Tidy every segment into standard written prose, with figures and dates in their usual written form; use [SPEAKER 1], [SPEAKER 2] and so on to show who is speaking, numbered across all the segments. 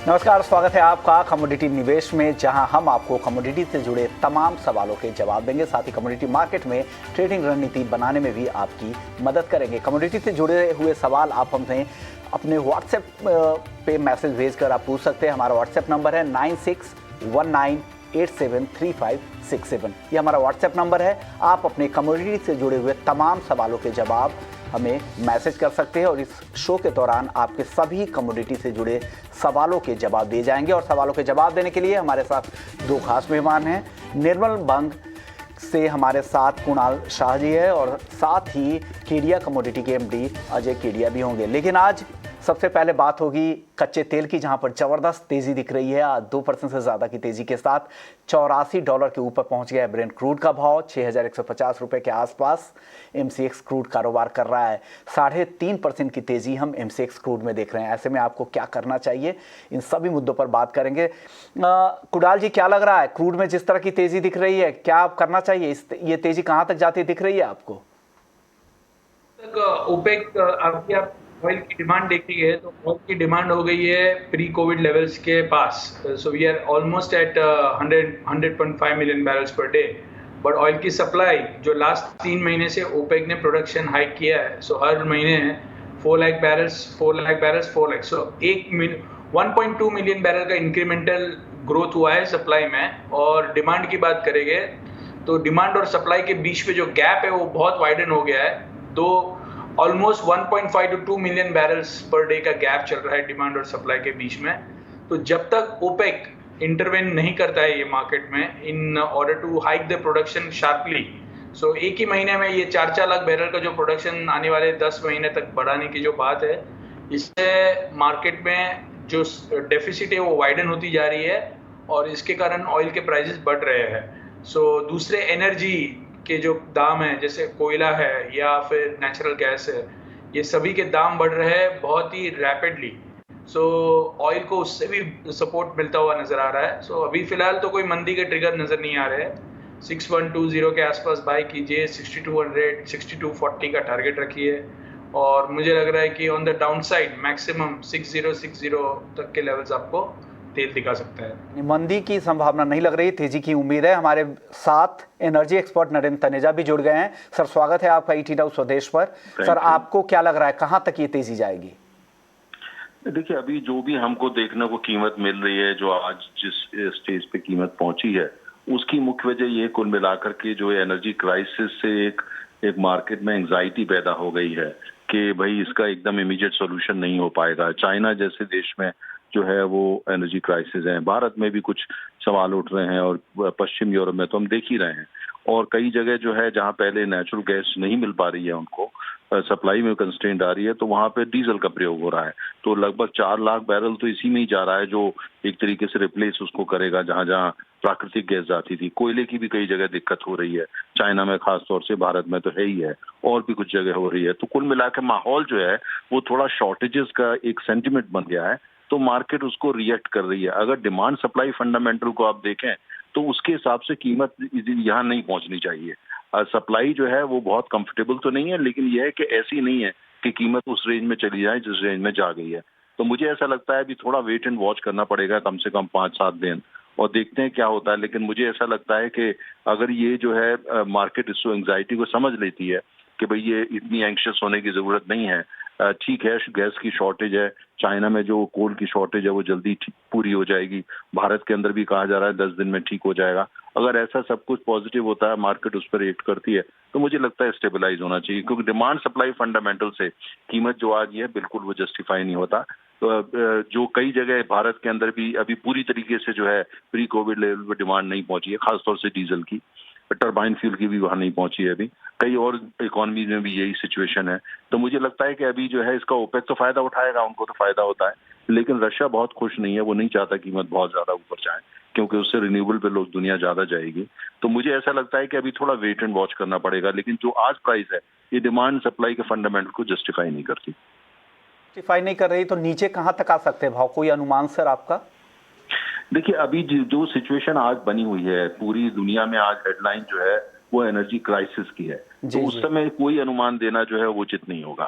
[SPEAKER 1] नमस्कार, स्वागत है आपका कमोडिटी निवेश में, जहां हम आपको कमोडिटी से जुड़े तमाम सवालों के जवाब देंगे। साथ ही कमोडिटी मार्केट में ट्रेडिंग रणनीति बनाने में भी आपकी मदद करेंगे। कमोडिटी से जुड़े हुए सवाल आप हमसे अपने व्हाट्सएप पे मैसेज भेजकर आप पूछ सकते हैं। हमारा व्हाट्सएप नंबर है 9619873567। ये हमारा व्हाट्सएप नंबर है। आप अपने कमोडिटी से जुड़े हुए तमाम सवालों के जवाब हमें मैसेज कर सकते हैं और इस शो के दौरान आपके सभी कमोडिटी से जुड़े सवालों के जवाब दिए जाएंगे। और सवालों के जवाब देने के लिए हमारे साथ दो खास मेहमान हैं। निर्मल बंग से हमारे साथ कुणाल शाह जी है और साथ ही केडिया कमोडिटी के एमडी अजय केडिया भी होंगे। लेकिन आज सबसे पहले बात होगी कच्चे तेल की, जहां पर जबरदस्त तेजी दिख रही है। आज 2% से ज्यादा की तेजी के साथ $84 के ऊपर पहुंच गया है ब्रेंट क्रूड का भाव। 6150 रुपए के आसपास एमसीएक्स क्रूड कारोबार कर रहा है। 3.5% की तेजी हम एमसीएक्स क्रूड में देख रहे हैं। ऐसे में आपको क्या करना चाहिए, इन सभी मुद्दों पर बात करेंगे। कुणाल जी, क्या लग रहा है क्रूड में जिस तरह की तेजी दिख रही है, क्या आप करना चाहिए? ये तेजी कहां तक जाती दिख रही है आपको?
[SPEAKER 2] ओपेक आपकी आप ऑयल की डिमांड देखिए तो ऑयल की डिमांड हो गई है प्री कोविड लेवल्स के पास। So we are almost at 100.5 million barrels per day. But oil की सप्लाई जो लास्ट 3 महीने से ओपेक ने प्रोडक्शन हाइक किया है, सो हर महीने 4 लाख बैरल्स 4 लाख। सो 1.2 मिलियन बैरल का इंक्रीमेंटल ग्रोथ हुआ है सप्लाई में। और डिमांड की बात करेंगे तो डिमांड और सप्लाई के बीच में जो गैप है वो बहुत वाइडन हो गया है। दो almost 1.5 to 2 million barrels per day का गैप चल रहा है डिमांड और सप्लाई के बीच में। तो जब तक ओपेक इंटरवेन नहीं करता है ये मार्केट में in order to hike the production sharply, so एक ही महीने में ये 4 लाख बैरल का जो प्रोडक्शन आने वाले 10 महीने तक बढ़ाने की जो बात है, इससे मार्केट में जो डेफिसिट है वो वाइडन होती जा रही है और इसके कारण ऑयल के प्राइसेस बढ़ रहे हैं। सो दूसरे एनर्जी के जो दाम है, जैसे कोयला है या फिर नेचुरल गैस है, ये सभी के दाम बढ़ रहे हैं बहुत ही रैपिडली। सो ऑयल को उससे भी सपोर्ट मिलता हुआ नजर आ रहा है। सो अभी फिलहाल तो कोई मंदी के ट्रिगर नजर नहीं आ रहे हैं। 6120 के आसपास बाय कीजिए, 6200 6240 का टारगेट रखिए। और मुझे लग रहा है कि on the down side maximum 6060 तक के लेवल्स आपको तेल दिखा सकता है।
[SPEAKER 1] मंदी की संभावना नहीं लग रही, तेजी की उम्मीद है। हमारे साथ एनर्जी एक्सपर्ट नरेंद्र तनेजा भी जुड़ गए हैं। सर, स्वागत है आपका ईटी नाउ स्वदेश पर। सर, आपको क्या लग रहा है, कहां तक ये तेजी जाएगी?
[SPEAKER 3] देखिए, अभी जो भी हमको देखने को कीमत मिल रही है, जो आज जिस स्टेज पे कीमत पहुंची है, उसकी मुख्य वजह ये कुल मिलाकर के जो एनर्जी क्राइसिस से एक मार्केट में एंजाइटी पैदा हो गई है कि भाई इसका एकदम इमीडिएट सॉल्यूशन नहीं हो पाएगा। चाइना जैसे देश में जो है वो एनर्जी क्राइसिस है, भारत में भी कुछ सवाल उठ रहे हैं और पश्चिम यूरोप में तो हम देख ही रहे हैं। और कई जगह जो है जहां पहले नेचुरल गैस नहीं मिल पा रही है, उनको सप्लाई में कंस्ट्रेंट आ रही है, तो वहां पे डीजल का प्रयोग हो रहा है। तो लगभग 4 लाख बैरल तो इसी में ही जा रहा है, जो एक तरीके से रिप्लेस उसको करेगा जहां जहां प्राकृतिक गैस जाती थी। कोयले की भी कई जगह दिक्कत हो रही है, चाइना में खास तौर से, भारत में तो है ही है, और भी कुछ जगह हो रही है। तो कुल मिलाकर माहौल जो है वो थोड़ा शॉर्टेजेस का एक सेंटिमेंट बन गया है, तो मार्केट उसको रिएक्ट कर रही है। अगर डिमांड सप्लाई फंडामेंटल को आप देखें तो उसके हिसाब से कीमत यहाँ नहीं पहुंचनी चाहिए। सप्लाई जो है वो बहुत कंफर्टेबल तो नहीं है, लेकिन यह है कि ऐसी नहीं है कि कीमत उस रेंज में चली जाए जिस रेंज में जा गई है। तो मुझे ऐसा लगता है अभी थोड़ा वेट एंड वॉच करना पड़ेगा, कम से कम 5-7 दिन, और देखते हैं क्या होता है। लेकिन मुझे ऐसा लगता है कि अगर ये जो है मार्केट इस एंग्जाइटी को समझ लेती है कि भाई ये इतनी एंक्शियस होने की जरूरत नहीं है, ठीक है, गैस की शॉर्टेज है, चाइना में जो कोल की शॉर्टेज है वो जल्दी पूरी हो जाएगी, भारत के अंदर भी कहा जा रहा है 10 दिन में ठीक हो जाएगा। अगर ऐसा सब कुछ पॉजिटिव होता है, मार्केट उस पर रिएक्ट करती है, तो मुझे लगता है स्टेबलाइज होना चाहिए, क्योंकि डिमांड सप्लाई फंडामेंटल से कीमत जो आ गई है बिल्कुल वो जस्टिफाई नहीं होता। तो जो कई जगह भारत के अंदर भी अभी पूरी तरीके से जो है प्री कोविड लेवल पर डिमांड नहीं पहुंची है, खासतौर से डीजल की, टर्बाइन फ्यूल की भी वहां नहीं पहुंची है अभी। कई और इकोनॉमी में भी यही सिचुएशन है। तो मुझे लगता है कि अभी जो है इसका ओपेक तो फायदा उठाएगा, उनको तो फायदा होता है, लेकिन रशिया बहुत खुश नहीं है, वो नहीं चाहता कीमत बहुत ज्यादा ऊपर जाए, क्योंकि उससे रिन्यूएबल पे लोग दुनिया ज्यादा जाएगी। तो मुझे ऐसा लगता है कि अभी थोड़ा वेट एंड वॉच करना पड़ेगा। लेकिन जो आज प्राइस है ये डिमांड सप्लाई के फंडामेंटल को जस्टिफाई नहीं करती।
[SPEAKER 1] जस्टिफाई नहीं कर रही तो नीचे कहां तक आ सकते हैं भाव? कोई अनुमान सर आपका?
[SPEAKER 3] देखिए, अभी जो सिचुएशन आज बनी हुई है पूरी दुनिया में, आज हेडलाइन जो है वो एनर्जी क्राइसिस की है, तो
[SPEAKER 1] जी
[SPEAKER 3] उस
[SPEAKER 1] जी।
[SPEAKER 3] समय कोई अनुमान देना जो है वो उचित नहीं होगा।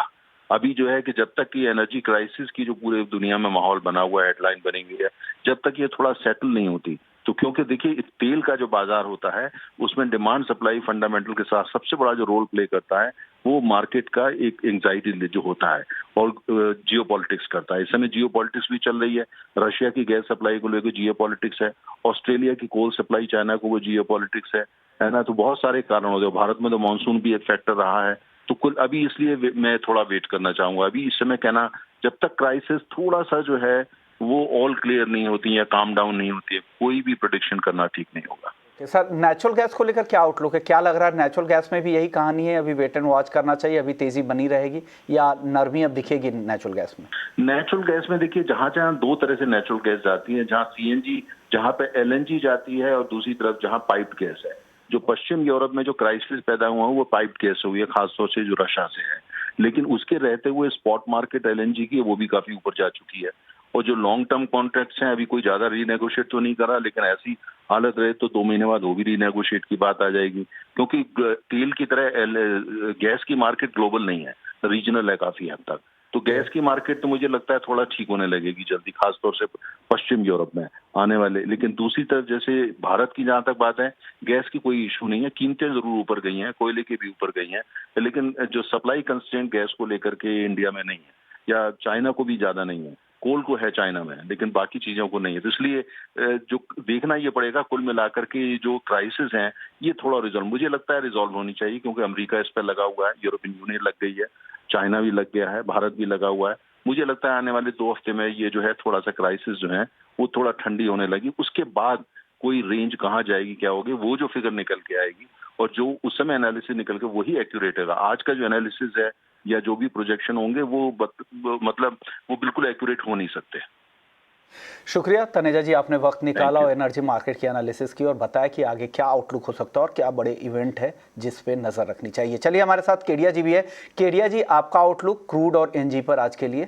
[SPEAKER 3] अभी जो है कि जब तक कि एनर्जी क्राइसिस की जो पूरे दुनिया में माहौल बना हुआ है, हेडलाइन बनी हुई है, जब तक ये थोड़ा सेटल नहीं होती, तो क्योंकि देखिए तेल का जो बाजार होता है उसमें डिमांड सप्लाई फंडामेंटल के साथ सबसे बड़ा जो रोल प्ले करता है वो मार्केट का एक एंग्जाइटी जो होता है और जियो पॉलिटिक्स करता है। इस समय जियो पॉलिटिक्स भी चल रही है, रशिया की गैस सप्लाई को लेकर जियो पॉलिटिक्स है, ऑस्ट्रेलिया की कोल सप्लाई चाइना को वो जियो पॉलिटिक्स है ना। तो बहुत सारे कारण होते हैं। भारत में तो मानसून भी एक फैक्टर रहा है। तो कुल अभी इसलिए मैं थोड़ा वेट करना चाहूंगा। अभी इस समय कहना, जब तक क्राइसिस थोड़ा सा जो है वो ऑल क्लियर नहीं होती या काम डाउन नहीं होती है, कोई भी प्रेडिक्शन करना ठीक नहीं होगा।
[SPEAKER 1] सर, नेचुरल गैस को लेकर क्या आउटलुक है? क्या लग रहा है नेचुरल गैस में भी यही कहानी है, अभी वेट एंड वॉच करना चाहिए, अभी तेजी बनी रहेगी या नरमी अब दिखेगी नेचुरल गैस में?
[SPEAKER 3] नेचुरल गैस में देखिए जहां जहां दो तरह से नेचुरल गैस जाती है, जहां सीएनजी, जहां पे एलएनजी जाती है और दूसरी तरफ जहां पाइप्ड गैस है। जो पश्चिम यूरोप में जो क्राइसिस पैदा हुआ है वो पाइप्ड गैस हुई है, खासतौर से जो रशिया से है। लेकिन उसके रहते हुए स्पॉट मार्केट एलएनजी की वो भी काफी ऊपर जा चुकी है। और जो लॉन्ग टर्म कॉन्ट्रैक्ट्स हैं अभी कोई ज्यादा रीनेगोशिएट तो नहीं करा, लेकिन ऐसी हालत रहे तो 2 महीने बाद वो भी रीनेगोशिएट की बात आ जाएगी। क्योंकि तेल की तरह गैस की मार्केट ग्लोबल नहीं है, रीजनल है काफी हद तक। तो गैस की मार्केट तो मुझे लगता है थोड़ा ठीक होने लगेगी जल्दी, खासतौर से पश्चिम यूरोप में आने वाले। लेकिन दूसरी तरफ जैसे भारत की जहां तक बात है, गैस की कोई इशू नहीं है, कीमतें जरूर ऊपर गई हैं, कोयले की भी ऊपर गई हैं, लेकिन जो सप्लाई कंस्ट्रेंट गैस को लेकर के इंडिया में नहीं है, या चाइना को भी ज्यादा नहीं है। कोल को है चाइना में, लेकिन बाकी चीजों को नहीं है। तो इसलिए जो देखना ये पड़ेगा कुल मिलाकर के जो क्राइसिस हैं ये थोड़ा रिजॉल्व, मुझे लगता है रिजॉल्व होनी चाहिए, क्योंकि अमेरिका इस पर लगा हुआ है, यूरोपियन यूनियन लग गई है, चाइना भी लग गया है, भारत भी लगा हुआ है। मुझे लगता है आने वाले 2 हफ्ते में ये जो है थोड़ा सा क्राइसिस जो है वो थोड़ा ठंडी होने लगी। उसके बाद कोई रेंज कहाँ जाएगी, क्या होगी, वो जो फिगर निकल के आएगी और जो उस समय एनालिसिस निकल के वही एक्यूरेट होगा। आज का जो एनालिसिस है या जो भी प्रोजेक्शन होंगे वो मतलब वो बिल्कुल एक्यूरेट हो नहीं सकते।
[SPEAKER 1] शुक्रिया तनेजा जी, आपने वक्त निकाला और एनर्जी मार्केट की एनालिसिस की और बताया कि आगे क्या आउटलुक हो सकता है और क्या बड़े इवेंट है जिस पे नजर रखनी चाहिए। चलिए, हमारे साथ केडिया जी भी है। केडिया जी, आपका आउटलुक क्रूड और एनजी पर आज के लिए?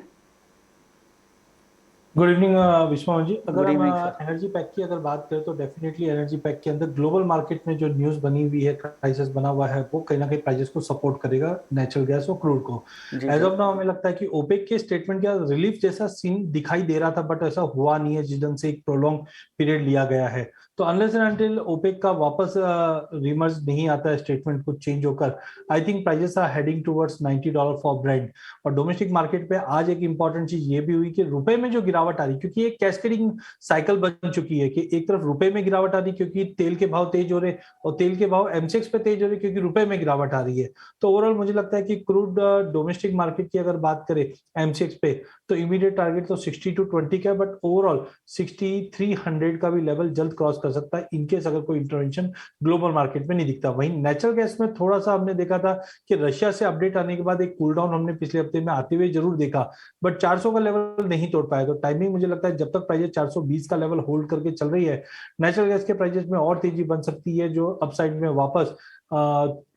[SPEAKER 4] गुड इवनिंग विश्वा जी। अगर हम एनर्जी पैक की अगर बात करें तो डेफिनेटली एनर्जी पैक के अंदर ग्लोबल मार्केट में जो न्यूज बनी हुई है, क्राइसिस बना हुआ है, वो कहीं ना कहीं प्राइसेस को सपोर्ट करेगा, नेचुरल गैस और क्रूड को। एज ऑफ नाउ हमें लगता है कि ओपेक के स्टेटमेंट का रिलीफ जैसा सीन दिखाई दे रहा था, बट ऐसा हुआ नहीं है जिस ढंग से एक प्रोलॉन्ग पीरियड लिया गया है। तो अनलेस एंड अनटिल ओपेक का वापस रिमर्ज नहीं आता है, स्टेटमेंट कुछ चेंज होकर, I think prices are heading towards $90 for brent. और डोमेस्टिक मार्केट पे आज एक इंपॉर्टेंट चीज ये भी हुई कि रुपए में जो गिरावट आ रही, क्योंकि एक कैस्केडिंग साइकिल बन चुकी है कि एक तरफ रुपए में गिरावट आ रही क्योंकि तेल के भाव तेज हो रहे और तेल के भाव एमसीएक्स पे तेज हो रहे क्योंकि रुपए में गिरावट आ रही है। तो ओवरऑल मुझे लगता है कि क्रूड डोमेस्टिक मार्केट की अगर बात करें एमसीएक्स पे तो इमीडिएट टारगेट तो 60 to 20 का है, बट ओवरऑल 6300 का भी लेवल जल्द क्रॉस कर सकता है इनकेस अगर कोई इंटरवेंशन ग्लोबल मार्केट में नहीं दिखता। वहीं नेचुरल गैस में थोड़ा सा हमने देखा था कि रशिया से अपडेट आने के बाद एक कूल डाउन हमने पिछले हफ्ते में आते हुए जरूर देखा, बट 400 का लेवल नहीं तोड़ पाया। तो टाइमिंग मुझे लगता है जब तक प्राइस 420 का लेवल होल्ड करके चल रही है, नेचुरल गैस के प्राइसेस में और तेजी बन सकती है, जो अपसाइड में वापस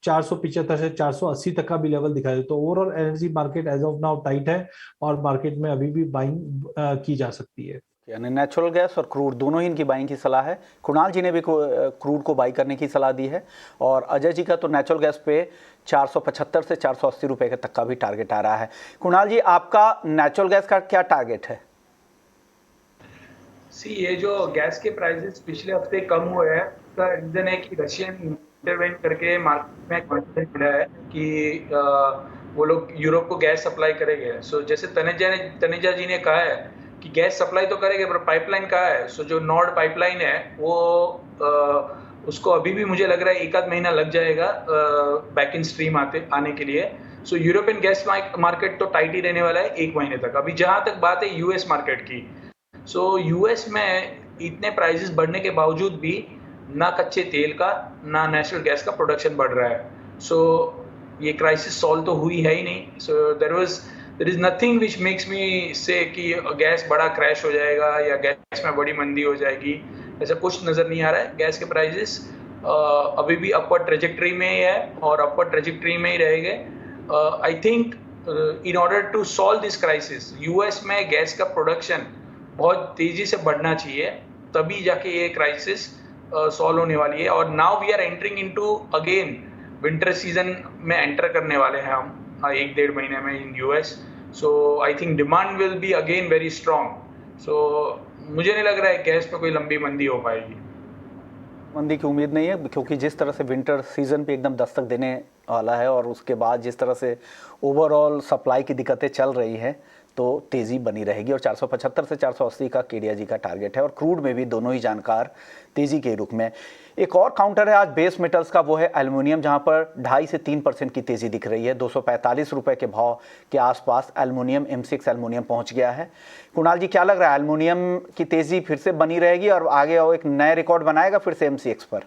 [SPEAKER 4] 475 से 480 तक का भी लेवल दिखाई दे। तो overall energy market as of now tight है और मार्केट में अभी भी बाइंग की जा सकती है।
[SPEAKER 1] यानी नेचुरल गैस और क्रूड दोनों ही इनकी बाइंग की सलाह है। कुणाल जी ने भी क्रूड को बाई करने की सलाह दी है और अजय जी का तो नेचुरल गैस पे 475 से 480 रुपए तक का भी टारगेट आ रहा है। कुणाल जी, आपका नेचुरल गैस का क्या टारगेट है?
[SPEAKER 2] ये जो गैस के प्राइसेस पिछले हफ्ते कम हुए हैं, उसका रीजन है कि रशियन इंटरवेंट करके मार्केट में कॉन्फिडेंस मिला है कि वो लोग यूरोप को गैस सप्लाई करेंगे। सो जैसे तनेजा जी ने कहा है कि गैस सप्लाई तो करेंगे, पर पाइपलाइन कहाँ है? सो जो नॉर्ड पाइपलाइन है वो उसको अभी भी मुझे लग रहा है 1 आध महीना लग जाएगा बैक इन स्ट्रीम आने के लिए। सो यूरोपियन गैस मार्केट तो टाइट ही रहने वाला है 1 महीने तक। अभी जहां तक बात है यूएस मार्केट की, सो यूएस में इतने प्राइसेस बढ़ने के बावजूद भी ना कच्चे तेल का ना नेचुरल गैस का प्रोडक्शन बढ़ रहा है। सो ये क्राइसिस सॉल्व तो हुई है ही नहीं। So there is nothing which makes me say कि गैस बड़ा क्रैश हो जाएगा या गैस में बड़ी मंदी हो जाएगी, ऐसा कुछ नज़र नहीं आ रहा है। गैस के प्राइसेस अभी भी अपवर्ड ट्रेजेक्टरी में ही है और अपवर्ड ट्रेजेक्टरी में ही रहेंगे। I think in order to solve this crisis US में गैस का प्रोडक्शन बहुत तेजी से बढ़ना चाहिए, तभी जाके ये क्राइसिस सॉल्व होने वाली है। और now we are entering into again winter season में एंटर करने वाले हैं हम। एक डेढ़ महीने में in US. So I think demand will be again very strong. So मुझे नहीं लग रहा है गैस पे कोई लंबी मंदी हो पाएगी.
[SPEAKER 1] मंदी की उम्मीद नहीं है, क्योंकि जिस तरह से विंटर सीजन पे एकदम दस्तक देने वाला है और उसके बाद जिस तरह से ओवरऑल सप्लाई की दिक्कतें चल रही हैं, तो तेज़ी बनी रहेगी. और 475 से 480 का केडिया जी का टारगेट है. और क्रूड में भी दोनों ही जानकार तेज़ी के रुख में. एक और काउंटर है आज बेस मेटल्स का, वो है एल्युमिनियम, जहां पर 2.5 से 3% की तेज़ी दिख रही है. 245 रुपए के भाव के आसपास एल्युमिनियम M6 एल्युमिनियम पहुंच गया है. कुणाल जी, क्या लग रहा है, एल्युमिनियम की तेज़ी फिर से बनी रहेगी और आगे एक नए रिकॉर्ड बनाएगा फिर से MCX पर?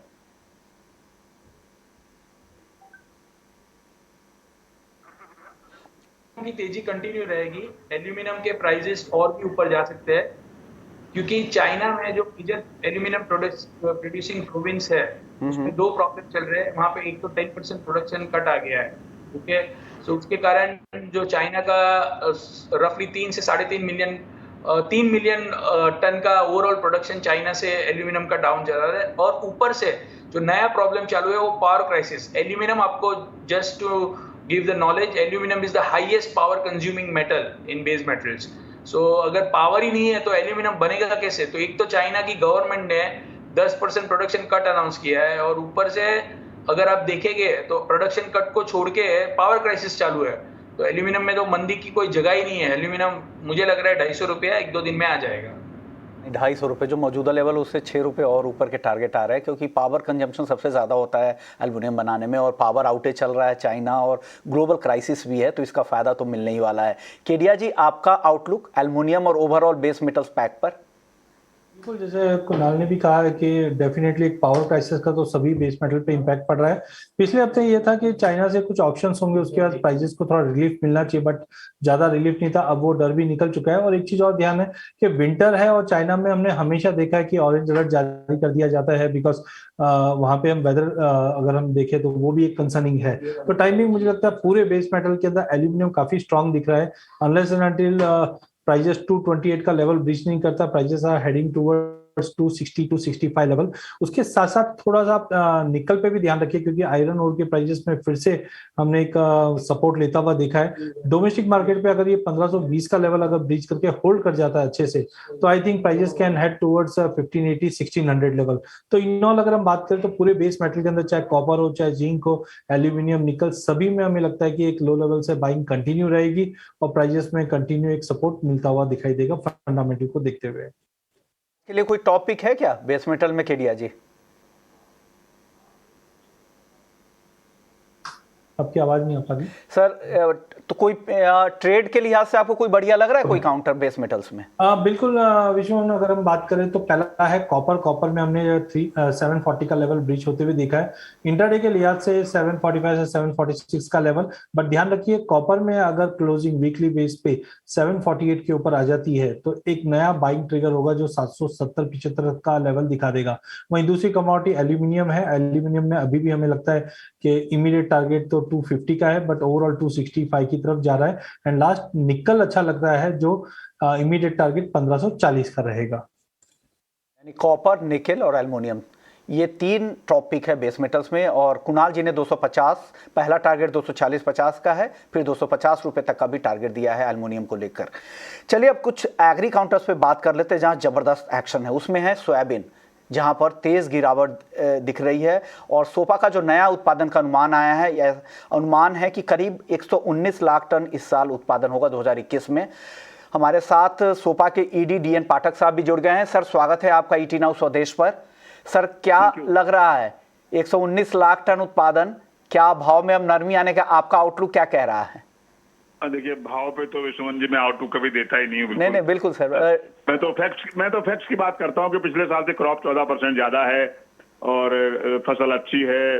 [SPEAKER 2] की तेजी कंटिन्यू रहेगी. एल्यूमिनियम के प्राइसेस और भी ऊपर जा सकते हैं, क्योंकि चाइना में जो मेजर एल्यूमिनियम प्रोड्यूसिंग प्रोविंस है, उसमें दो प्रॉब्लम चल रहे हैं. वहां पे एक तो 10% प्रोडक्शन कट आ गया है. ओके, सो उसके कारण जो चाइना का रफली 3 से 3 मिलियन टन का ओवरऑल प्रोडक्शन चाइना से एल्यूमिनियम का डाउन चल रहा है. और ऊपर से जो नया प्रॉब्लम चालू है वो पावर क्राइसिस. एल्यूमिनियम, आपको just to give the knowledge, aluminum is the highest power consuming metal in base metals. So अगर पावर ही नहीं है तो एल्यूमिनियम बनेगा कैसे? तो एक तो चाइना की गवर्नमेंट ने 10% प्रोडक्शन कट अनाउंस किया है, और ऊपर से अगर आप देखेंगे तो प्रोडक्शन कट को छोड़ के पावर क्राइसिस चालू है. तो एल्यूमिनियम में तो मंदी की कोई जगह ही नहीं है. एल्यूमिनियम मुझे लग रहा है 250 रुपया 1-2 दिन में आ जाएगा.
[SPEAKER 1] 250 रुपये जो मौजूदा लेवल, उससे 6 रुपये और ऊपर के टारगेट आ रहे हैं, क्योंकि पावर कंजम्पशन सबसे ज़्यादा होता है एल्युमिनियम बनाने में, और पावर आउटेज चल रहा है चाइना, और ग्लोबल क्राइसिस भी है, तो इसका फ़ायदा तो मिलने ही वाला है. केडिया जी, आपका आउटलुक एल्युमिनियम और ओवरऑल बेस मेटल्स पैक पर?
[SPEAKER 4] बिल्कुल, जैसे कुणाल ने भी कहा है कि डेफिनेटली एक पावर क्राइसिस का तो सभी बेस मेटल पे इम्पैक्ट पड़ रहा है. पिछले हफ्ते ये था कि चाइना से कुछ ऑप्शंस होंगे, उसके बाद प्राइसेस को थोड़ा रिलीफ मिलना चाहिए, बट ज्यादा रिलीफ नहीं था. अब वो डर भी निकल चुका है. और एक चीज और ध्यान है कि विंटर है, और चाइना में हमने हमेशा देखा है कि ऑरेंज अलर्ट जारी कर दिया जाता है, बिकॉज वहां पे हम वेदर अगर हम देखें तो वो भी एक कंसर्निंग है. तो टाइमिंग मुझे लगता है पूरे बेस मेटल के अंदर एल्यूमिनियम काफी स्ट्रांग दिख रहा है. अनलेस एंड अनटिल प्राइजेस 228 का लेवल ब्रीच नहीं करता, prices are heading towards 260 265 level. उसके साथ साथ थोड़ा सा निकल पे भी ध्यान रखिए, क्योंकि आयरन ओर के प्राइजेस में फिर से हमने एक सपोर्ट लेता हुआ देखा है. डोमेस्टिक मार्केट पे अगर ये 1520 का लेवल अगर ब्रीच करके होल्ड कर जाता है अच्छे से, तो I think prices can head towards 1580 1600 level. तो इन ऑल अगर हम बात करें तो पूरे बेस मेटल के अंदर, चाहे कॉपर हो, चाहे जिंक हो, एल्यूमिनियम, निकल, सभी में हमें लगता है कि एक लो लेवल से बाइंग कंटिन्यू रहेगी, और प्राइजेस में कंटिन्यू एक सपोर्ट मिलता हुआ दिखाई देगा फंडामेंटल को देखते हुए.
[SPEAKER 1] के लिए कोई टॉपिक है क्या बेस मेटल में, केडिया जी?
[SPEAKER 4] आपकी आवाज नहीं आ पा रही
[SPEAKER 1] सर. तो कोई ट्रेड के लिहाज से आपको कोई बढ़िया लग रहा है, कोई काउंटर बेस मेटल्स में?
[SPEAKER 4] बिल्कुल विश्व में अगर हम बात करें तो पहला है कॉपर में हमने 740 का लेवल ब्रीच होते हुए देखा है. इंट्राडे के लिहाज से 745 से 746 का लेवल, बट ध्यान रखिए कॉपर में अगर क्लोजिंग वीकली बेस पे 748 के ऊपर आ जाती है तो एक नया बाइंग ट्रिगर होगा जो 770-75 का लेवल दिखा देगा. वहीं दूसरी कमोडिटी एल्यूमिनियम है. एल्यूमिनियम में अभी भी हमें लगता है कि इमीडिएट टारगेट तो 250 का है, बट ओवरऑल 265 की तरफ जा रहा है. एंड लास्ट निकल अच्छा लग रहा है, जो इमीडिएट टारगेट 1540 का रहेगा.
[SPEAKER 1] यानी कॉपर, निकल और एल्युमिनियम, ये 3 टॉपिक है बेस मेटल्स में. और कुणाल जी ने 250 पहला टारगेट 240-50 का है, फिर 250 रुपए तक का भी टारगेट दिया है एल्युमिनियम को लेकर. चलिए अब कुछ एग्री काउंटर्स पे बात कर लेते हैं जहां जबरदस्त एक्शन है. उसमें है सोयाबीन, जहां पर तेज गिरावट दिख रही है. और सोपा का जो नया उत्पादन का अनुमान आया है, यह अनुमान है कि करीब 119 लाख टन इस साल उत्पादन होगा 2021 में. हमारे साथ सोपा के ईडी DN पाठक साहब भी जुड़ गए हैं. सर, स्वागत है आपका ET नाउ स्वदेश पर. सर, क्या लग रहा है 119 लाख टन उत्पादन, क्या भाव में अब नरमी आने का आपका आउटलुक क्या कह रहा है?
[SPEAKER 5] देखिए, भाव पे तो विश्वमन जी मैं आउटलुक कभी देता ही नहीं हूँ.
[SPEAKER 1] नहीं, बिल्कुल सर.
[SPEAKER 5] मैं तो फैक्ट्स की बात करता हूँ कि पिछले साल से क्रॉप 14% ज्यादा है और फसल अच्छी है.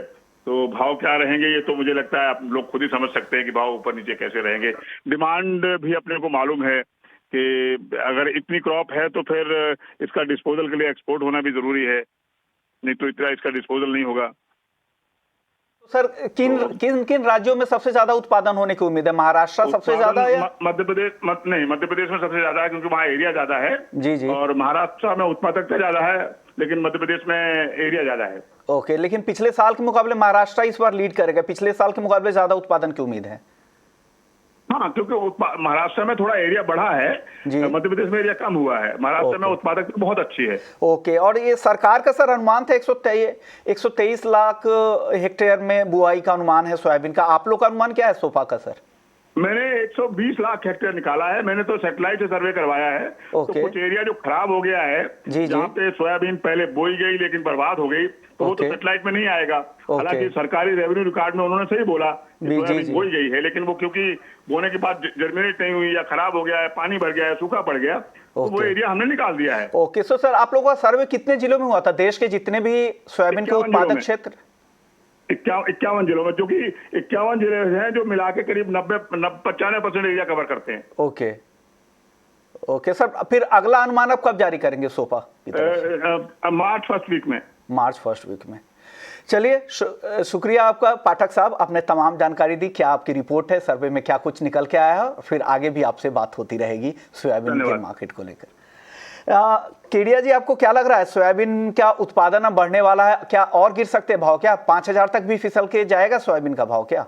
[SPEAKER 5] तो भाव क्या रहेंगे ये तो मुझे लगता है आप लोग खुद ही समझ सकते हैं कि भाव ऊपर नीचे कैसे रहेंगे. डिमांड भी अपने को मालूम है कि अगर इतनी क्रॉप है तो फिर इसका डिस्पोजल के लिए एक्सपोर्ट होना भी जरूरी है, नहीं तो इतना इसका डिस्पोजल नहीं होगा.
[SPEAKER 1] सर, किन राज्यों में सबसे ज्यादा उत्पादन होने की उम्मीद है? महाराष्ट्र सबसे ज्यादा है?
[SPEAKER 5] मध्य प्रदेश में सबसे ज्यादा है, क्योंकि वहाँ एरिया ज्यादा है.
[SPEAKER 1] जी.
[SPEAKER 5] और महाराष्ट्र में उत्पादकता ज्यादा है, लेकिन मध्य प्रदेश में एरिया ज्यादा है.
[SPEAKER 1] ओके, लेकिन पिछले साल के मुकाबले महाराष्ट्र इस बार लीड करेगा. पिछले साल के मुकाबले ज्यादा उत्पादन की उम्मीद है.
[SPEAKER 5] हाँ, क्योंकि महाराष्ट्र में थोड़ा एरिया बढ़ा है, मध्य प्रदेश में एरिया कम हुआ है। महाराष्ट्र में उत्पादकता बहुत अच्छी है।
[SPEAKER 1] ओके, और ये सरकार का सर अनुमान था 123 लाख हेक्टेयर में बुआई का अनुमान है सोयाबीन का। आप लोग का अनुमान क्या है सोफा का सर?
[SPEAKER 5] मैंने 120 लाख हेक्टेयर निकाला है, मैंने तो सैटेलाइट से सर्वे करवाया है। तो कुछ एरिया जो खराब हो गया है, जहाँ पे सोयाबीन पहले बोई गई लेकिन बर्बाद हो गई, तो वो तो सैटेलाइट में नहीं आएगा। हालांकि सरकारी रेवेन्यू रिकॉर्ड में उन्होंने सही बोला कि सोयाबीन बोई गई है, लेकिन वो क्योंकि बोने के बाद जर्मिनेट नहीं हुई या खराब हो गया है, पानी भर गया है, सूखा पड़ गया, तो वो एरिया हमने निकाल दिया है।
[SPEAKER 1] ओके, सो सर आप लोगों का सर्वे कितने जिलों में हुआ था? देश के जितने भी सोयाबीन के उत्पादक क्षेत्र
[SPEAKER 5] 51 जिलों में, जो कि 51 जिले हैं जो मिला के करीब 95% एरिया कवर करते हैं।
[SPEAKER 1] ओके ओके सर, फिर अगला अनुमान आप कब जारी करेंगे सोफा की तरफ से?
[SPEAKER 5] मार्च फर्स्ट वीक में।
[SPEAKER 1] मार्च फर्स्ट वीक में। चलिए, शुक्रिया आपका पाठक साहब, आपने तमाम जानकारी दी। क्या आपकी रिपोर्ट है, सर्वे में क्या कुछ निकल के आया है, फिर आगे भी आपसे बात होती रहेगी सोयाबीन के मार्केट को लेकर। केडिया जी, आपको क्या लग रहा है, सोयाबीन का उत्पादन अब बढ़ने वाला है? क्या और गिर सकते हैं भाव? क्या 5,000 तक भी फिसल के जाएगा सोयाबीन का भाव क्या?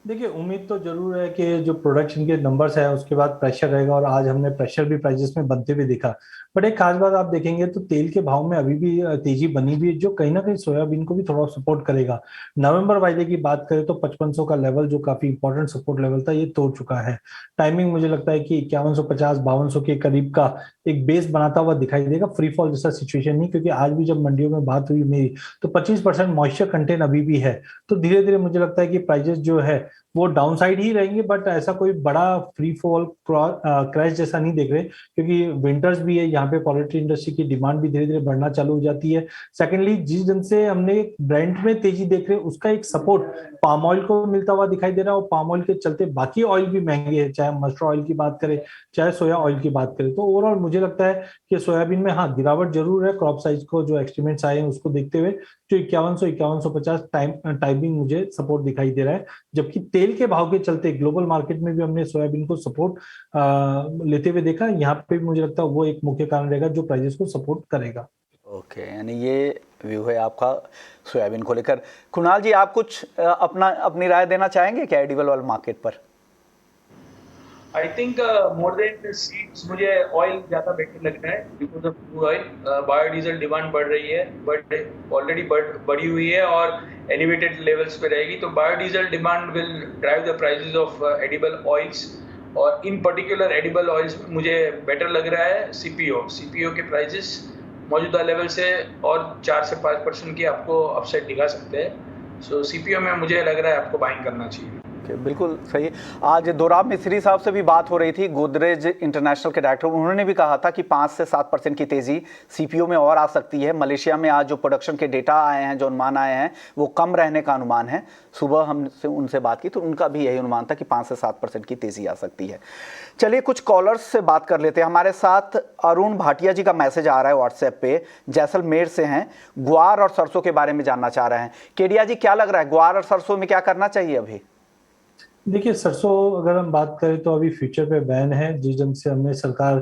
[SPEAKER 4] देखिए, उम्मीद तो जरूर है कि जो प्रोडक्शन के नंबर्स है उसके बाद प्रेशर रहेगा, और आज हमने प्रेशर भी प्राइजेस में बनते हुए देखा। बट एक खास बात आप देखेंगे तो तेल के भाव में अभी भी तेजी बनी हुई है, जो कहीं ना कहीं सोयाबीन को भी थोड़ा सपोर्ट करेगा। नवंबर वायदे की बात करें तो 5500 का लेवल जो काफी इंपॉर्टेंट सपोर्ट लेवल था, ये तोड़ चुका है। टाइमिंग मुझे लगता है कि 5150 5200 के करीब का एक बेस बनाता हुआ दिखाई देगा। फ्री फॉल जैसा सिचुएशन नहीं, क्योंकि आज भी जब मंडियों में बात हुई मेरी तो 25% मॉइस्चर कंटेंट अभी भी है। तो धीरे धीरे मुझे लगता है कि प्राइजेस जो है वो डाउन साइड ही रहेंगे, बट ऐसा कोई बड़ा फ्री फॉल क्रैश जैसा नहीं देख रहे, क्योंकि विंटर्स भी है, यहाँ पे पोल्ट्री इंडस्ट्री की डिमांड भी धीरे धीरे बढ़ना चालू हो जाती है। सेकेंडली, जिस ढंग से हमने ब्रेंट में तेजी देख रहे हैं, उसका एक सपोर्ट पाम ऑयल को मिलता हुआ दिखाई दे रहा है, और पाम ऑयल के चलते बाकी ऑयल भी महंगे हैं, चाहे मस्टर्ड ऑयल की बात करें चाहे सोया ऑयल की बात करें। तो ओवरऑल मुझे लगता है कि सोयाबीन में हाँ गिरावट जरूर है। क्रॉप साइज को जो एस्टिमेट्स आए हैं उसको देखते हुए जो 5150 टाइमिंग मुझे सपोर्ट दिखाई दे रहा है। जबकि तेल के भाव के चलते ग्लोबल मार्केट में भी हमने सोयाबीन को सपोर्ट लेते हुए देखा। यहाँ पे भी मुझे लगता है वो एक मुख्य कारण रहेगा जो प्राइजेस को सपोर्ट करेगा।
[SPEAKER 1] ओके, यानी ये व्यू है आपका सोयाबीन को लेकर। कुणाल जी, आप कुछ अपनी राय देना चाहेंगे क्या एडिबल ऑयल मार्केट पर?
[SPEAKER 2] I think more than seeds मुझे ऑयल ज्यादा बेटर लग रहा है because of crude oil. Biodiesel demand बढ़ रही है, बट ऑलरेडी बढ़ी हुई है और एलिवेटेड लेवल्स पे रहेगी। तो biodiesel demand will drive the prices of edible oils, और इन पर्टिकुलर एडिबल ऑयल्स में मुझे बेटर लग रहा है सीपीओ के प्राइसेस मौजूदा लेवल से और 4 से 5% की आपको अपसाइड दिखा सकते हैं। सो सीपीओ में मुझे लग रहा है आपको बाइंग करना चाहिए।
[SPEAKER 1] बिल्कुल सही। आज दोराब मिस्त्री साहब से भी बात हो रही थी, गोदरेज इंटरनेशनल के डायरेक्टर, उन्होंने भी कहा था कि 5 से 7% की तेजी सीपीओ में और आ सकती है। मलेशिया में आज जो प्रोडक्शन के डेटा आए हैं, जो अनुमान आए हैं, वो कम रहने का अनुमान है। सुबह हमसे उनसे बात की तो उनका भी यही अनुमान था कि 5 से 7% की तेजी आ सकती है। चलिए कुछ कॉलर्स से बात कर लेते हैं। हमारे साथ अरुण भाटिया जी का मैसेज आ रहा है व्हाट्सएप पे, जैसलमेर से हैं, ग्वार और सरसों के बारे में जानना चाह रहे हैं। केडिया जी, क्या लग रहा है ग्वार और सरसों में क्या करना चाहिए अभी?
[SPEAKER 4] देखिए, सरसों अगर हम बात करें तो अभी फ्यूचर पे बैन है। जिस ढंग से हमने सरकार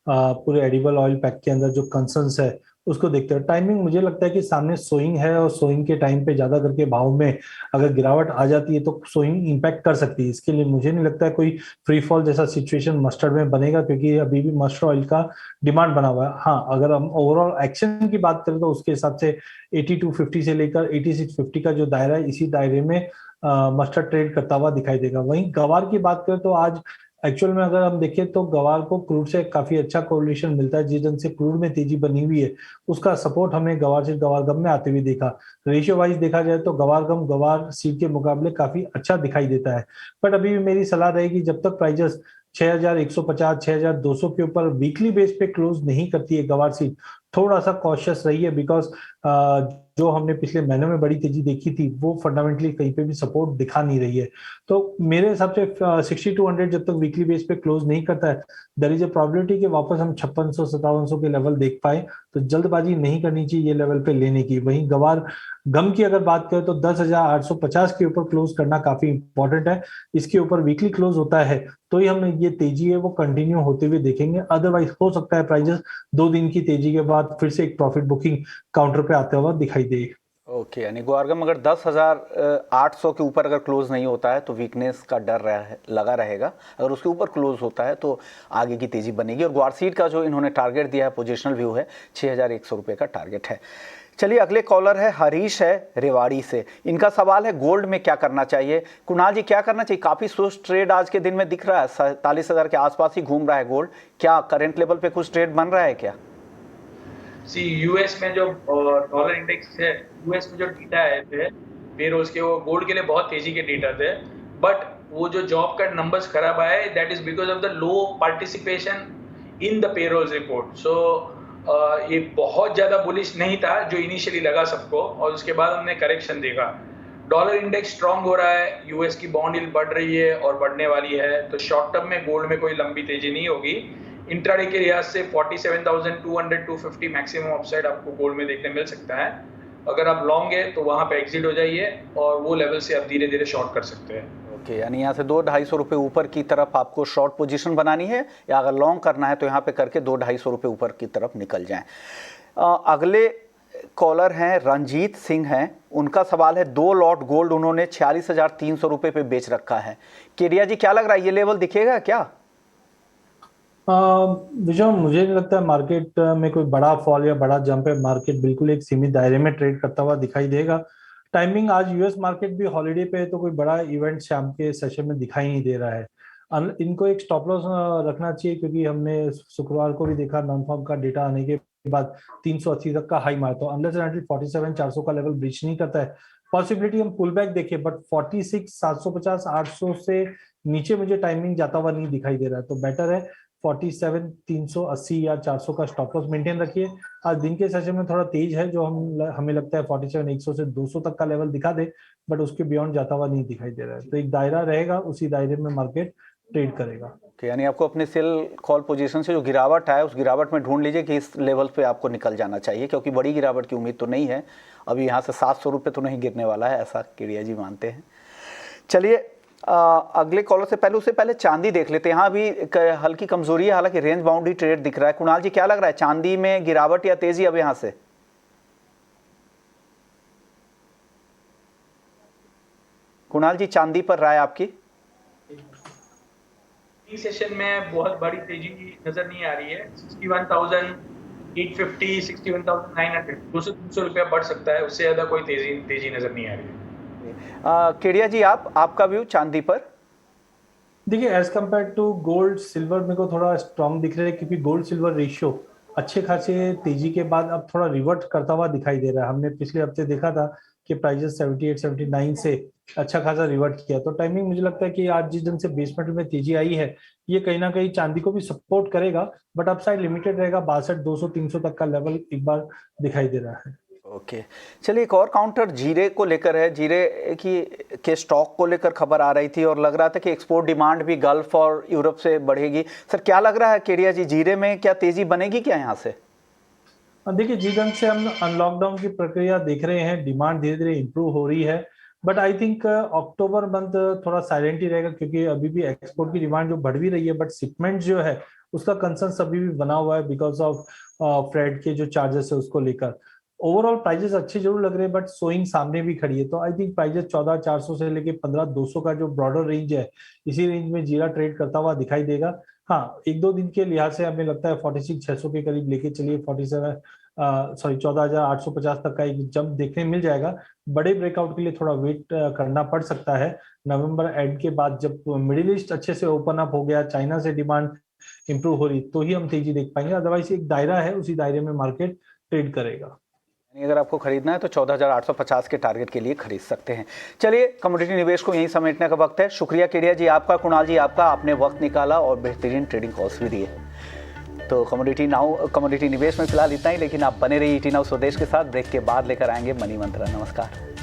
[SPEAKER 4] पूरे एडिबल ऑयल पैक के अंदर जो कंसर्न्स है उसको देखते हुए, टाइमिंग मुझे लगता है कि सामने सोइंग है, और सोइंग के टाइम पे ज्यादा करके भाव में अगर गिरावट आ जाती है तो सोइंग इंपैक्ट कर सकती है। इसके लिए मुझे नहीं लगता है कोई फ्री फॉल जैसा सिचुएशन मस्टर्ड में बनेगा, क्योंकि अभी भी मस्टर्ड ऑयल का डिमांड बना हुआ है। हाँ, अगर हम ओवरऑल एक्शन की बात करें तो उसके हिसाब से 8250 से लेकर 8650 का जो दायरा है, इसी दायरे में मस्टर्ड ट्रेड करता हुआ दिखाई देगा। वहीं गवार की बात करें तो आज एक्चुअल में अगर हम देखें तो गवार को क्रूड से काफी अच्छा कोरिलेशन मिलता है। जिस ढंग से क्रूड में तेजी बनी हुई है उसका सपोर्ट हमें गवार से गवार गम में आते हुए देखा। रेशियो वाइज देखा जाए तो गवार गम गवार सीड के मुकाबले काफी अच्छा दिखाई देता है। बट अभी भी मेरी सलाह रहेगी, जब तक प्राइजेस 6150 6200 के ऊपर वीकली बेस पे क्लोज नहीं करती है गवार सीड, थोड़ा सा कॉशियस रही है। बिकॉज जो हमने पिछले महीनों में बड़ी तेजी देखी थी वो फंडामेंटली कहीं पे भी सपोर्ट दिखा नहीं रही है। तो मेरे हिसाब से 6200 जब तक वीकली बेस पे क्लोज नहीं करता है, देयर इज अ प्रोबेबिलिटी कि वापस हम 5600 5700 के लेवल देख पाए। तो जल्दबाजी नहीं करनी चाहिए ये लेवल पे लेने की। वहीं गवार गम की अगर बात करें तो 10,850 के ऊपर क्लोज करना काफी इंपॉर्टेंट है। इसके ऊपर वीकली क्लोज होता है तो ही हम ये तेजी है वो कंटिन्यू होते हुए देखेंगे। अदरवाइज हो सकता है प्राइजेस 2 दिन की तेजी के बाद फिर से एक प्रॉफिट बुकिंग काउंटर पे आते हुआ दिखाई दे।
[SPEAKER 1] ओके, यानी गोआर्गम अगर 10,800 के ऊपर अगर क्लोज नहीं होता है तो वीकनेस का डर लगा रहेगा, अगर उसके ऊपर क्लोज होता है तो आगे की तेज़ी बनेगी। और ग्वारसीड का जो इन्होंने टारगेट दिया है, पोजिशनल व्यू है, 6,100 रुपये का टारगेट है। चलिए अगले कॉलर है हरीश है रेवाड़ी से। इनका सवाल है गोल्ड में क्या करना चाहिए। कुणाल जी क्या करना चाहिए? काफ़ी सुस्त ट्रेड आज के दिन में दिख रहा है, 47,000 के आसपास ही घूम रहा है गोल्ड। क्या करंट लेवल पे कुछ ट्रेड बन रहा है क्या?
[SPEAKER 2] यूएस में जो डॉलर इंडेक्स है, यूएस में जो डेटा आए थे पेरोल्स के, वो गोल्ड के लिए बहुत तेजी के डेटा थे, बट वो जो जॉब का नंबर्स खराब आए, that is because of the low participation in the payrolls report. So ये बहुत ज्यादा बुलिश नहीं था जो इनिशियली लगा सबको, और उसके बाद हमने करेक्शन देखा। डॉलर इंडेक्स स्ट्रांग हो रहा है, यूएस की बॉन्ड यील्ड बढ़ रही है और बढ़ने वाली है, तो शॉर्ट टर्म में गोल्ड में कोई लंबी तेजी नहीं होगी। इंट्राडे के लिहाज से 47,200-250 मैक्सिमम अपसाइड आपको गोल्ड में देखने मिल सकता है। अगर आप लॉन्ग है तो वहां पे एग्जिट हो जाइए और वो लेवल से आप धीरे धीरे शॉर्ट कर सकते हैं।
[SPEAKER 1] ओके, यानी यहाँ से 200-250 रुपये ऊपर की तरफ आपको शॉर्ट पोजीशन बनानी है, या अगर लॉन्ग करना है तो यहाँ पे करके 200-250 रुपये ऊपर की तरफ निकल जाएं। अगले कॉलर हैं रंजीत सिंह हैं। उनका सवाल है 2 लॉट गोल्ड उन्होंने 46,300 रुपये पे बेच रखा है। केडिया जी क्या लग रहा है, ये लेवल दिखेगा क्या?
[SPEAKER 4] विजय, मुझे नहीं लगता है मार्केट में कोई बड़ा फॉल या बड़ा जंप है। मार्केट बिल्कुल एक सीमित दायरे में ट्रेड करता हुआ दिखाई देगा। टाइमिंग, आज यूएस मार्केट भी हॉलीडे पे है तो कोई बड़ा इवेंट शाम के सेशन में दिखाई नहीं दे रहा है। इनको एक स्टॉप लॉस रखना चाहिए, क्योंकि हमने शुक्रवार को भी देखा नॉन फार्म का डेटा आने के बाद 380 तक का हाई मारा। तो अनलेस एंड अनटिल 47,400 का लेवल ब्रीच नहीं करता है, पॉसिबिलिटी हम पुल बैक देखें, बट 46,750-800 से नीचे मुझे टाइमिंग जाता हुआ नहीं दिखाई दे रहा है। तो बेटर है 47,380 या 400 का स्टॉप लॉस मेंटेन रखिए। आज दिन के सेशन में थोड़ा तेज है, जो हमें लगता है 47,100 से 200 तक का लेवल दिखा दे, बट उसके बियॉन्ड जाता हुआ नहीं दिखाई दे रहा है। तो एक दायरा रहेगा, उसी दायरे में मार्केट ट्रेड करेगा।
[SPEAKER 1] यानी आपको अपने सेल कॉल पोजीशन से जो गिरावट है उस गिरावट में ढूंढ लीजिए कि इस लेवल पे आपको निकल जाना चाहिए, क्योंकि बड़ी गिरावट की उम्मीद तो नहीं है। अभी यहाँ से 700 रुपये तो नहीं गिरने वाला है, ऐसा केडिया जी मानते हैं। चलिए अगले कॉलर से पहले, उससे पहले चांदी देख लेते हैं। यहाँ भी हल्की कमजोरी है, हालांकि रेंज बाउंड ही ट्रेड दिख रहा है। कुणाल जी क्या लग रहा है, चांदी में गिरावट या तेजी अब यहाँ से? कुणाल जी चांदी पर राय आपकी?
[SPEAKER 2] सेशन में बहुत बड़ी तेजी नजर नहीं आ रही है। 61,850, 61,900, 200-300 रुपया बढ़ सकता है, उससे ज्यादा कोई तेजी नजर नहीं आ रही है।
[SPEAKER 1] केडिया जी आपका व्यू चांदी पर?
[SPEAKER 4] देखिए, as compared to gold, silver मेरे को थोड़ा स्ट्रांग दिख रहा है, क्योंकि गोल्ड सिल्वर रेशियो अच्छे खासे तेजी के बाद अब थोड़ा रिवर्ट करता हुआ दिखाई दे रहा है। हमने पिछले हफ्ते देखा था कि प्राइजेस 78-79 से अच्छा खासा रिवर्ट किया। तो टाइमिंग मुझे लगता है कि आज जिस दिन से बेसमेंट में तेजी आई है, ये कहीं ना कहीं चांदी को भी सपोर्ट करेगा, बट अपसाइड लिमिटेड रहेगा। 6200-300 तक का लेवल एक बार दिखाई दे रहा है।
[SPEAKER 1] ओके, चलिए एक और काउंटर जीरे को लेकर है। जीरे के स्टॉक को लेकर खबर आ रही थी और लग रहा था कि एक्सपोर्ट डिमांड भी गल्फ और यूरोप से बढ़ेगी। सर क्या लग रहा है केडिया जी, जीरे में क्या तेजी बनेगी क्या यहाँ से?
[SPEAKER 4] देखिए, जिस ढंग से हम अनलॉकडाउन की प्रक्रिया देख रहे हैं, डिमांड धीरे धीरे इंप्रूव हो रही है, but I think October month थोड़ा साइलेंट ही रहेगा, क्योंकि अभी भी एक्सपोर्ट की डिमांड जो बढ़ भी रही है, बट शिपमेंट जो है उसका कंसर्न अभी भी बना हुआ है बिकॉज ऑफ फ्रेट के जो चार्जेस है उसको लेकर। ओवरऑल प्राइजेस अच्छे जरूर लग रहे हैं, बट सोइंग सामने भी खड़ी है। तो आई थिंक प्राइजेस 14,400 से लेके 15,200 का जो ब्रॉडर रेंज है, इसी रेंज में जीरा ट्रेड करता हुआ दिखाई देगा। हाँ, 1-2 दिन के लिहाज से हमें लगता है 46,600 के करीब लेके चलिए 14,850 तक का एक जंप देखने मिल जाएगा। बड़े ब्रेकआउट के लिए थोड़ा वेट करना पड़ सकता है। नवंबर एंड के बाद जब मिडिल ईस्ट अच्छे से ओपन अप हो गया, चाइना से डिमांड इंप्रूव हो रही, तो ही हम तेजी देख पाएंगे। अदरवाइज एक दायरा है, उसी दायरे में मार्केट ट्रेड करेगा।
[SPEAKER 1] अगर आपको खरीदना है तो 14,850 के टारगेट के लिए खरीद सकते हैं। चलिए कमोडिटी निवेश को यहीं समेटने का वक्त है। शुक्रिया केडिया जी आपका, कुणाल जी आपका, आपने वक्त निकाला और बेहतरीन ट्रेडिंग कॉल्स भी दिए। तो कमोडिटी निवेश में फिलहाल इतना ही, लेकिन आप बने रहिए ईटी नाउ स्वदेश के साथ। ब्रेक के बाद लेकर आएंगे मनी मंत्र। नमस्कार।